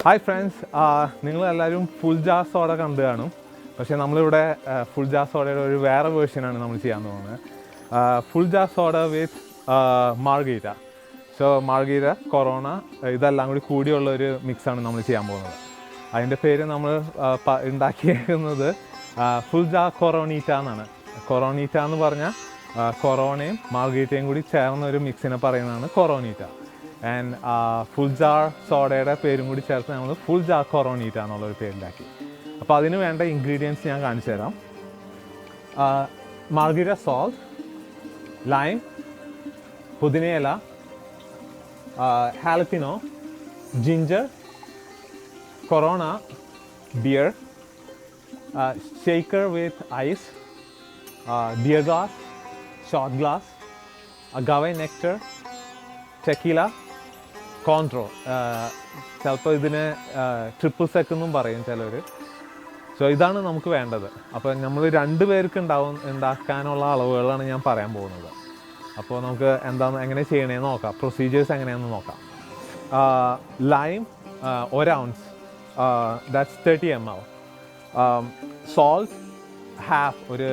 Hi friends, നിങ്ങളെല്ലാവരും full jar soda കണ്ടു കാണും. പക്ഷേ നമ്മളിവിടെ ഫുൾ ജാർ സോഡയുടെ ഒരു വേറെ വേർഷനാണ് നമ്മൾ ചെയ്യാൻ പോകുന്നത്. ഫുൾ ജാർ സോഡ വിത്ത് മാർഗരീറ്റ. സോ മാർഗരീറ്റ, കൊറോണ, ഇതെല്ലാം കൂടി കൂടിയുള്ള ഒരു മിക്സാണ് നമ്മൾ ചെയ്യാൻ പോകുന്നത്. അതിൻ്റെ പേര് നമ്മൾ ഉണ്ടാക്കിയേക്കുന്നത് ഫുൾ ജാർ കൊറോണീറ്റ എന്നാണ്. കൊറോണീറ്റ എന്ന് പറഞ്ഞാൽ കൊറോണയും മാർഗരീറ്റയും കൂടി ചേർന്ന ഒരു മിക്സിനെ പറയുന്നതാണ് കൊറോണീറ്റ. ആൻഡ് ഫുൾ ജാർ സോഡയുടെ പേരും കൂടി ചേർത്ത് നമ്മൾ ഫുൾ ജാർ കൊറോണീറ്റ എന്നുള്ളൊരു പേരിലാക്കി. അപ്പോൾ അതിന് വേണ്ട ഇൻഗ്രീഡിയൻസ് ഞാൻ കാണിച്ചു തരാം. മാർഗരീറ്റ സോൾട്ട്, ലൈം, പുതിനയില, jalapeno, ginger, corona beer, shaker with ice, beer glass, shot glass, agave nectar, tequila, കോൺട്രോ. ചിലപ്പോൾ ഇതിന് ട്രിപ്പിൾ സെക്ക് എന്നും പറയും ചിലർ. സോ ഇതാണ് നമുക്ക് വേണ്ടത്. അപ്പോൾ നമ്മൾ 2 പേർക്ക് ഉണ്ടാക്കാനുള്ള അളവുകളാണ് ഞാൻ പറയാൻ പോകുന്നത്. അപ്പോൾ നമുക്ക് എങ്ങനെ ചെയ്യണേന്ന് നോക്കാം, പ്രൊസീജിയേഴ്സ് എങ്ങനെയാണെന്ന് നോക്കാം. Lime 1 ounce, that's 30 ml. Salt half, ഒരു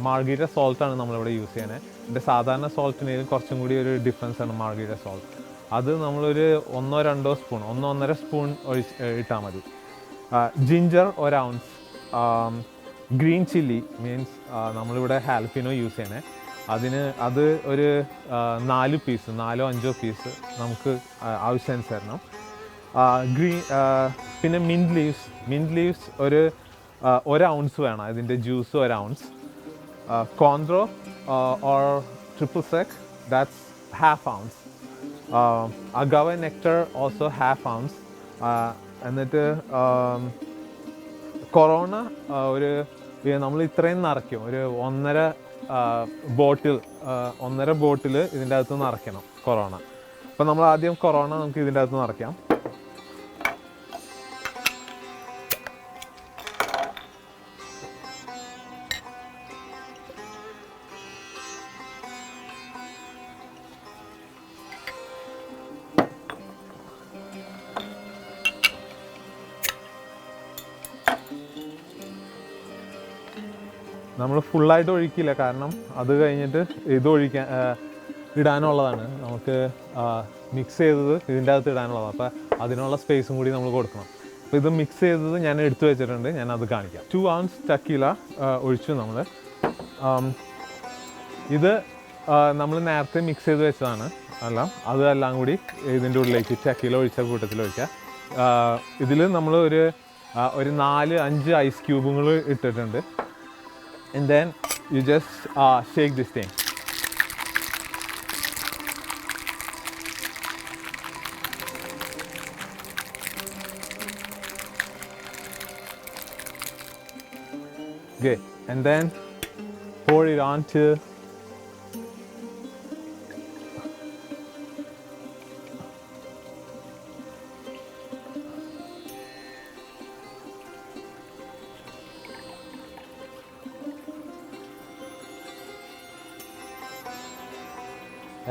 മാർഗരീറ്റ സോൾട്ടാണ് നമ്മളിവിടെ യൂസ് ചെയ്യണത്. എൻ്റെ സാധാരണ സോൾട്ടിനേലും കുറച്ചും കൂടി ഒരു ഡിഫറൻസ് ആണ് മാർഗരീറ്റ സോൾട്ട്. അത് നമ്മളൊരു 1-2 സ്പൂൺ, 1-1.5 സ്പൂൺ ഇട്ടാൽ മതി. Ginger 1 ounce. Green chilli means നമ്മളിവിടെ ഹാലപ്പിനോ യൂസ് ചെയ്യണേ. അത് ഒരു 4 പീസ്, 4-5 പീസ് നമുക്ക് ആവശ്യാനുസരണം. പിന്നെ മിൻറ്റ് ലീവ്സ് ഒരു 1 ounce വേണം. ഇതിൻ്റെ juice 1 ounce. Cointreau or triple sec, that's half ounce. agave nectar also half ounce. എന്നിട്ട് കൊറോണ ഒരു നമ്മൾ ഇത്രയും നിറയ്ക്കും, ഒരു 1.5 ബോട്ടിൽ ഇതിൻ്റെ അകത്ത് നിറയ്ക്കണം കൊറോണ. അപ്പോൾ നമ്മൾ ആദ്യം കൊറോണ നമുക്ക് ഇതിൻ്റെ അകത്ത് നിറയ്ക്കാം. നമ്മൾ ഫുള്ളായിട്ട് ഒഴിക്കില്ല, കാരണം അത് കഴിഞ്ഞിട്ട് ഇത് ഇടാനുള്ളതാണ്. നമുക്ക് മിക്സ് ചെയ്തത് ഇതിൻ്റെ അകത്ത് ഇടാനുള്ളതാണ്. അപ്പോൾ അതിനുള്ള സ്പേസും കൂടി നമ്മൾ കൊടുക്കണം. അപ്പോൾ ഇത് മിക്സ് ചെയ്തത് ഞാൻ എടുത്തു വെച്ചിട്ടുണ്ട്, ഞാൻ അത് കാണിക്കാം. 2 ounce ടക്കീല ഒഴിച്ചു നമ്മൾ. ഇത് നമ്മൾ നേരത്തെ മിക്സ് ചെയ്ത് വെച്ചതാണ് അതെല്ലാം കൂടി ഇതിൻ്റെ ഉള്ളിലേക്ക് ടക്കീല ഒഴിച്ച കൂട്ടത്തിൽ ഒഴിക്കുക. ഇതിൽ നമ്മൾ ഒരു 4-5 ഐസ് ക്യൂബുകൾ ഇട്ടിട്ടുണ്ട്. And then you just shake this thing. Okay, and then pour it onto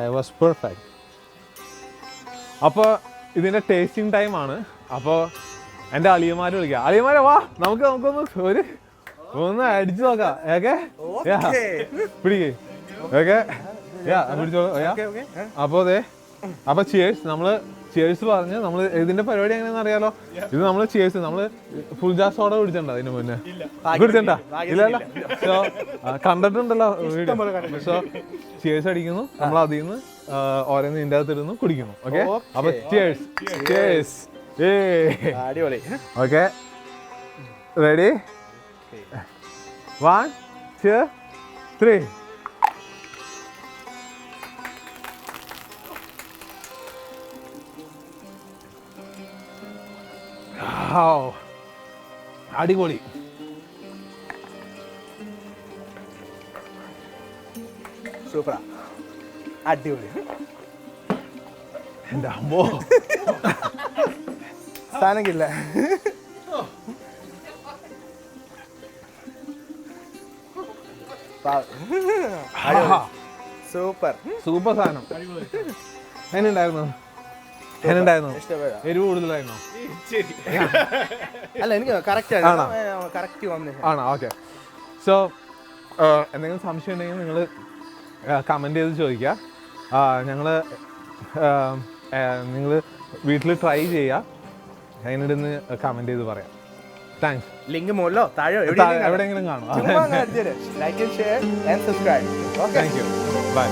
it was perfect. അപ്പോൾ ഇതിൻ്റെ ടേസ്റ്റിംഗ് ടൈമാണ്. അപ്പോൾ എൻ്റെ അളിയന്മാർ വിളിക്കാം. അളിയന്മാരെ വാ, ഒന്ന് അടിച്ചു നോക്കാം. ഓക്കെ, പിടിക്കേ. ഓക്കെ, പിടിച്ചോളൂ. അപ്പോൾ ചിയേഴ്സ്. നമ്മൾ ചിയേഴ്സ് പറഞ്ഞ് നമ്മൾ ഇതിൻ്റെ പരിപാടി എങ്ങനെയാണെന്ന് അറിയാലോ. ഇത് നമ്മൾ ചിയേഴ്സ്, നമ്മൾ ഫുൾ ജാർ സോഡ കുടിച്ചിട്ടുണ്ടോ അതിന് മുന്നേ? കുടിച്ചിട്ടുണ്ടോ? ഇല്ലല്ലോ. സോ കണ്ടിട്ടുണ്ടല്ലോ വീഡിയോ. സോ ചിയേഴ്സ് അടിക്കുന്നു, നമ്മൾ അതിൽ നിന്ന് ഓരോന്ന് ഇതിൻ്റെ അകത്ത് ഇരുന്ന് കുടിക്കുന്നു. ഓക്കെ, അപ്പൊ ചിയേഴ്സ്. Okay, ready? 1, 2, 3. അടിപൊളി. സൂപ്പറാ, അടിപൊളി. എൻ്റെ അമ്മോ, സ്ഥാനക്കില്ല. സൂപ്പർ സാധനം. എങ്ങനെയുണ്ടായിരുന്നു? എങ്ങനെയുണ്ടായിരുന്നു? ഇഷ്ടപ്പെടാം. എരിവ് കൂടുതലായിരുന്നോ? അല്ല എനിക്ക് കറക്റ്റ് ആണോ? Correct combination. ആണോ? ഓക്കെ. സോ എന്തെങ്കിലും സംശയം ഉണ്ടെങ്കിൽ നിങ്ങൾ കമൻറ്റ് ചെയ്ത് ചോദിക്കുക. ഞങ്ങൾ നിങ്ങൾ വീട്ടിൽ ട്രൈ ചെയ്യുക, അതിനിടന്ന് കമൻറ്റ് ചെയ്ത് പറയാം. താങ്ക്സ്. ലിങ്ക് മുകളിലോ താഴെയോ എവിടെയെങ്കിലും കാണും. Like and share and subscribe. Okay, thank you. By.